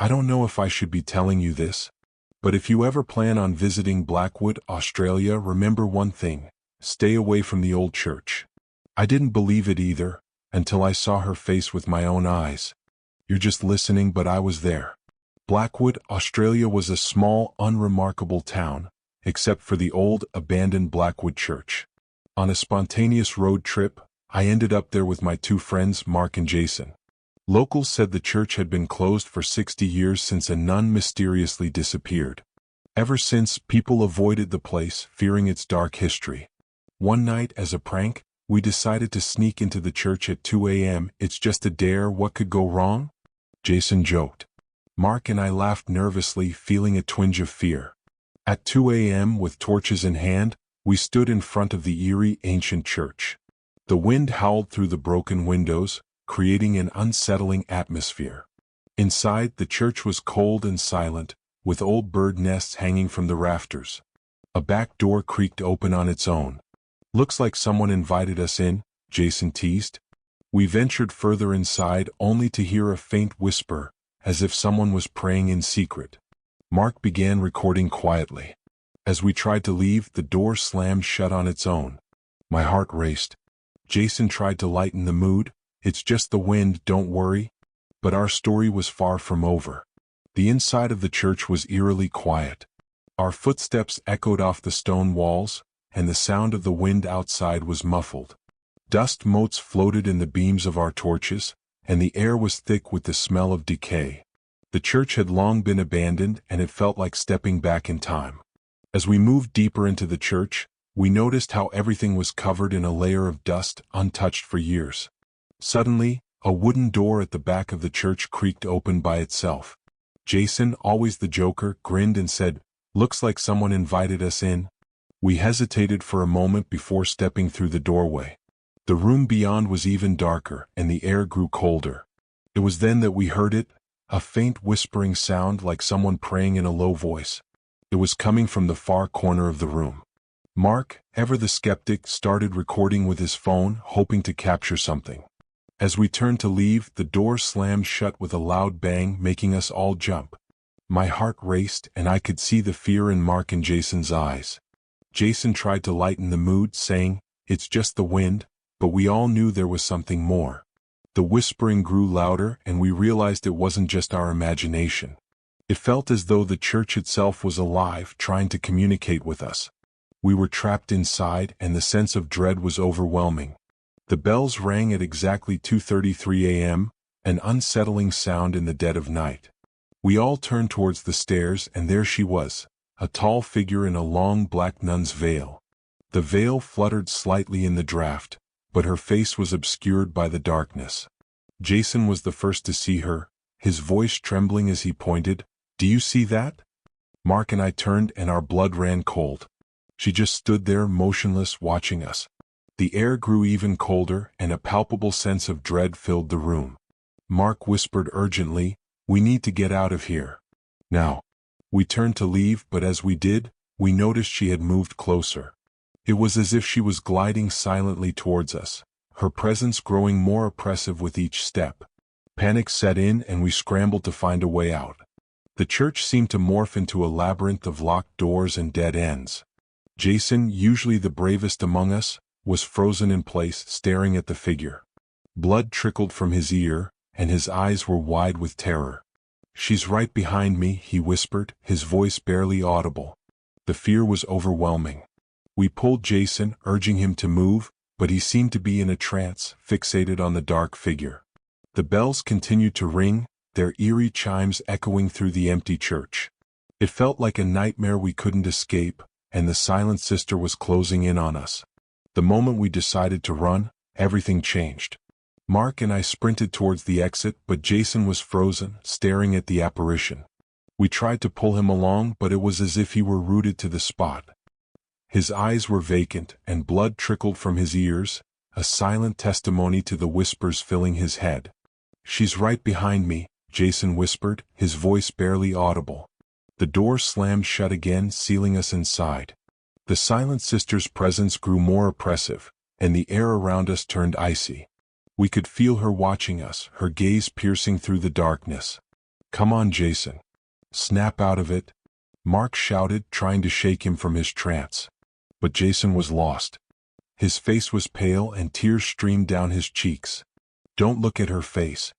I don't know if I should be telling you this, but if you ever plan on visiting Blackwood, Australia, remember one thing: stay away from the old church. I didn't believe it either, until I saw her face with my own eyes. You're just listening, but I was there. Blackwood, Australia was a small, unremarkable town, except for the old, abandoned Blackwood Church. On a spontaneous road trip, I ended up there with my two friends, Mark and Jason. Locals said the church had been closed for 60 years since a nun mysteriously disappeared. Ever since, people avoided the place, fearing its dark history. One night, as a prank, we decided to sneak into the church at 2 a.m. It's just a dare, what could go wrong? Jason joked. Mark and I laughed nervously, feeling a twinge of fear. At 2 a.m., with torches in hand, we stood in front of the eerie, ancient church. The wind howled through the broken windows, creating an unsettling atmosphere. Inside, the church was cold and silent, with old bird nests hanging from the rafters. A back door creaked open on its own. Looks like someone invited us in, Jason teased. We ventured further inside, only to hear a faint whisper, as if someone was praying in secret. Mark began recording quietly. As we tried to leave, the door slammed shut on its own. My heart raced. Jason tried to lighten the mood. It's just the wind, don't worry. But our story was far from over. The inside of the church was eerily quiet. Our footsteps echoed off the stone walls, and the sound of the wind outside was muffled. Dust motes floated in the beams of our torches, and the air was thick with the smell of decay. The church had long been abandoned, and it felt like stepping back in time. As we moved deeper into the church, we noticed how everything was covered in a layer of dust, untouched for years. Suddenly, a wooden door at the back of the church creaked open by itself. Jason, always the joker, grinned and said, "Looks like someone invited us in." We hesitated for a moment before stepping through the doorway. The room beyond was even darker, and the air grew colder. It was then that we heard it, a faint whispering sound like someone praying in a low voice. It was coming from the far corner of the room. Mark, ever the skeptic, started recording with his phone, hoping to capture something. As we turned to leave, the door slammed shut with a loud bang, making us all jump. My heart raced, and I could see the fear in Mark and Jason's eyes. Jason tried to lighten the mood, saying, "It's just the wind," but we all knew there was something more. The whispering grew louder, and we realized it wasn't just our imagination. It felt as though the church itself was alive, trying to communicate with us. We were trapped inside, and the sense of dread was overwhelming. The bells rang at exactly 2:33 a.m., an unsettling sound in the dead of night. We all turned towards the stairs, and there she was, a tall figure in a long black nun's veil. The veil fluttered slightly in the draft, but her face was obscured by the darkness. Jason was the first to see her, his voice trembling as he pointed. "Do you see that?" Mark and I turned, and our blood ran cold. She just stood there, motionless, watching us. The air grew even colder, and a palpable sense of dread filled the room. Mark whispered urgently, "We need to get out of here. Now." We turned to leave, but as we did, we noticed she had moved closer. It was as if she was gliding silently towards us, her presence growing more oppressive with each step. Panic set in, and we scrambled to find a way out. The church seemed to morph into a labyrinth of locked doors and dead ends. Jason, usually the bravest among us, was frozen in place, staring at the figure. Blood trickled from his ear, and his eyes were wide with terror. "She's right behind me," he whispered, his voice barely audible. The fear was overwhelming. We pulled Jason, urging him to move, but he seemed to be in a trance, fixated on the dark figure. The bells continued to ring, their eerie chimes echoing through the empty church. It felt like a nightmare we couldn't escape, and the silent sister was closing in on us. The moment we decided to run, everything changed. Mark and I sprinted towards the exit, but Jason was frozen, staring at the apparition. We tried to pull him along, but it was as if he were rooted to the spot. His eyes were vacant, and blood trickled from his ears, a silent testimony to the whispers filling his head. "She's right behind me," Jason whispered, his voice barely audible. The door slammed shut again, sealing us inside. The silent sister's presence grew more oppressive, and the air around us turned icy. We could feel her watching us, her gaze piercing through the darkness. "Come on, Jason. Snap out of it," Mark shouted, trying to shake him from his trance. But Jason was lost. His face was pale and tears streamed down his cheeks. "Don't look at her face.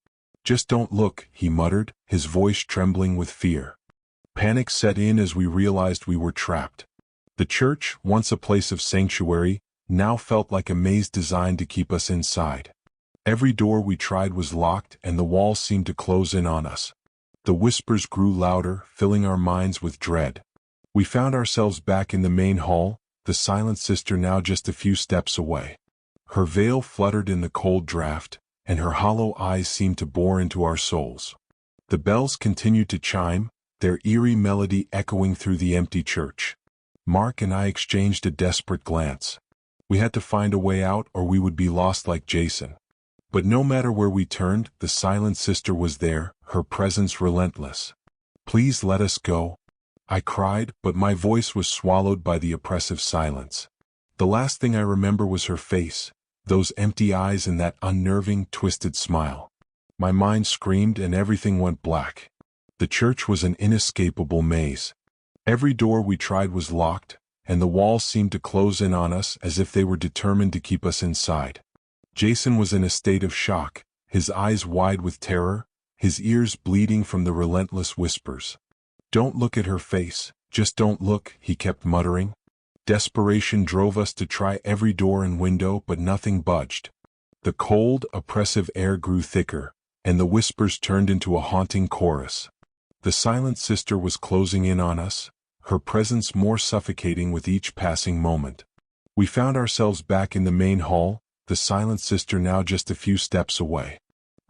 Just don't look," he muttered, his voice trembling with fear. Panic set in as we realized we were trapped. The church, once a place of sanctuary, now felt like a maze designed to keep us inside. Every door we tried was locked and the walls seemed to close in on us. The whispers grew louder, filling our minds with dread. We found ourselves back in the main hall, the silent sister now just a few steps away. Her veil fluttered in the cold draft, and her hollow eyes seemed to bore into our souls. The bells continued to chime, their eerie melody echoing through the empty church. Mark and I exchanged a desperate glance. We had to find a way out or we would be lost like Jason. But no matter where we turned, the silent sister was there, her presence relentless. "Please let us go," I cried, but my voice was swallowed by the oppressive silence. The last thing I remember was her face, those empty eyes and that unnerving, twisted smile. My mind screamed and everything went black. The church was an inescapable maze. Every door we tried was locked, and the walls seemed to close in on us as if they were determined to keep us inside. Jason was in a state of shock, his eyes wide with terror, his ears bleeding from the relentless whispers. "Don't look at her face, just don't look," he kept muttering. Desperation drove us to try every door and window, but nothing budged. The cold, oppressive air grew thicker, and the whispers turned into a haunting chorus. The silent sister was closing in on us, her presence more suffocating with each passing moment. We found ourselves back in the main hall, the silent sister now just a few steps away.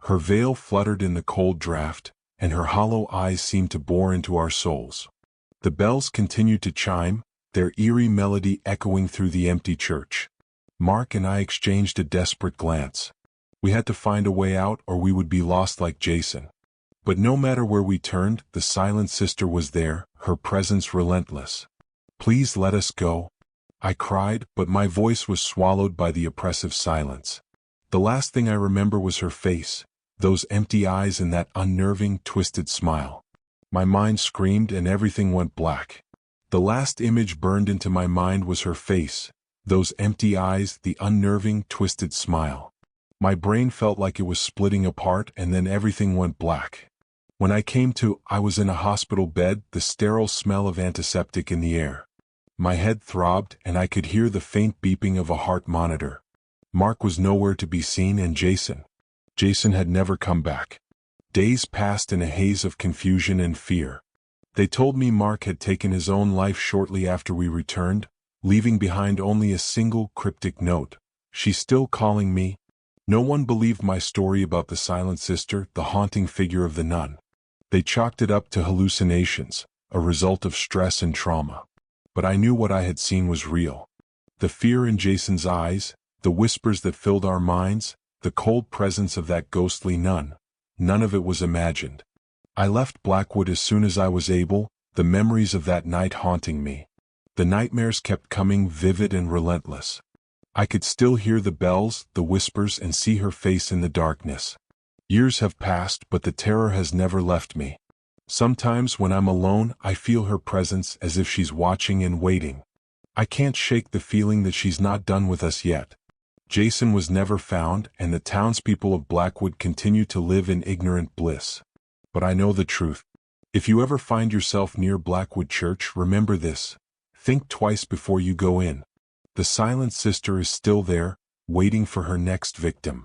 Her veil fluttered in the cold draft, and her hollow eyes seemed to bore into our souls. The bells continued to chime, their eerie melody echoing through the empty church. Mark and I exchanged a desperate glance. We had to find a way out or we would be lost like Jason. But no matter where we turned, the silent sister was there, her presence relentless. "Please let us go," I cried, but my voice was swallowed by the oppressive silence. The last thing I remember was her face, those empty eyes and that unnerving, twisted smile. My mind screamed and everything went black. The last image burned into my mind was her face, those empty eyes, the unnerving, twisted smile. My brain felt like it was splitting apart and then everything went black. When I came to, I was in a hospital bed, the sterile smell of antiseptic in the air. My head throbbed and I could hear the faint beeping of a heart monitor. Mark was nowhere to be seen and Jason had never come back. Days passed in a haze of confusion and fear. They told me Mark had taken his own life shortly after we returned, leaving behind only a single cryptic note. "She's still calling me." No one believed my story about the silent sister, the haunting figure of the nun. They chalked it up to hallucinations, a result of stress and trauma. But I knew what I had seen was real. The fear in Jason's eyes, the whispers that filled our minds, the cold presence of that ghostly nun, none of it was imagined. I left Blackwood as soon as I was able, the memories of that night haunting me. The nightmares kept coming, vivid and relentless. I could still hear the bells, the whispers, and see her face in the darkness. Years have passed, but the terror has never left me. Sometimes when I'm alone, I feel her presence as if she's watching and waiting. I can't shake the feeling that she's not done with us yet. Jason was never found, and the townspeople of Blackwood continue to live in ignorant bliss. But I know the truth. If you ever find yourself near Blackwood Church, remember this. Think twice before you go in. The silent sister is still there, waiting for her next victim.